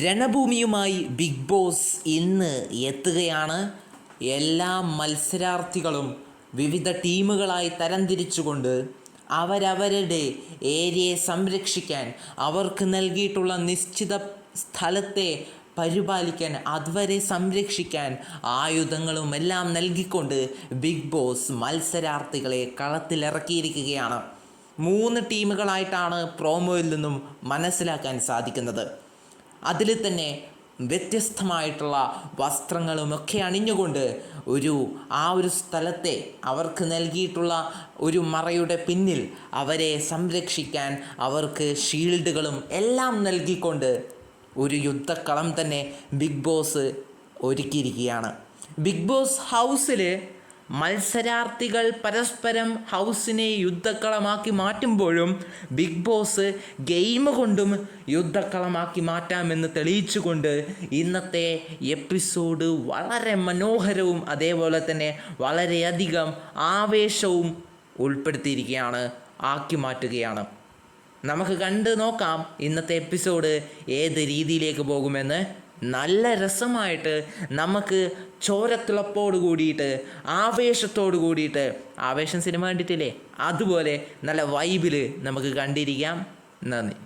രണഭൂമിയുമായി big boss ഇന്ന് എത്തുകയാണ്. എല്ലാ മത്സരാർത്ഥികളും വിവിധ ടീമുകളായി തരംതിരിച്ചുകൊണ്ട് അവരവരുടെ ഏരിയയെ സംരക്ഷിക്കാൻ, അവർക്ക് നൽകിയിട്ടുള്ള നിശ്ചിത സ്ഥലത്തെ പരിപാലിക്കാൻ, അതുവരെ സംരക്ഷിക്കാൻ ആയുധങ്ങളും എല്ലാം നൽകിക്കൊണ്ട് ബിഗ് ബോസ് മത്സരാർത്ഥികളെ കളത്തിലിറക്കിയിരിക്കുകയാണ്. 3 ടീമുകളായിട്ടാണ് പ്രോമോയിൽ നിന്നും മനസ്സിലാക്കാൻ സാധിക്കുന്നത്. അതിൽ തന്നെ വ്യത്യസ്തമായിട്ടുള്ള വസ്ത്രങ്ങളുമൊക്കെ അണിഞ്ഞുകൊണ്ട് ആ ഒരു സ്ഥലത്തെ അവർക്ക് നൽകിയിട്ടുള്ള ഒരു മറയുടെ പിന്നിൽ അവരെ സംരക്ഷിക്കാൻ അവർക്ക് ഷീൽഡുകളും എല്ലാം നൽകിക്കൊണ്ട് ഒരു യുദ്ധക്കളം തന്നെ ബിഗ് ബോസ് ഒരുക്കിയിരിക്കുകയാണ്. ബിഗ് ബോസ് ഹൗസിൽ മത്സരാർത്ഥികൾ പരസ്പരം ഹൗസിനെ യുദ്ധക്കളമാക്കി മാറ്റുമ്പോഴും ബിഗ് ബോസ് ഗെയിം കൊണ്ടും യുദ്ധക്കളമാക്കി മാറ്റാമെന്ന് തെളിയിച്ചുകൊണ്ട് ഇന്നത്തെ എപ്പിസോഡ് വളരെ മനോഹരവും അതേപോലെ തന്നെ വളരെയധികം ആവേശവും ഉൾപ്പെടുത്തിയിരിക്കുകയാണ്, ആക്കി മാറ്റുകയാണ്. നമുക്ക് കണ്ടു നോക്കാം ഇന്നത്തെ എപ്പിസോഡ് ഏത് രീതിയിലേക്ക് പോകുമെന്ന്. നല്ല രസമായിട്ട്, നമുക്ക് ചോരത്തിളപ്പോട് കൂടിയിട്ട്, ആവേശത്തോട് കൂടിയിട്ട്, ആവേശം സിനിമ കണ്ടിട്ടില്ലേ, അതുപോലെ നല്ല വൈബിൽ നമുക്ക് കണ്ടിരിക്കാം. നന്ദി.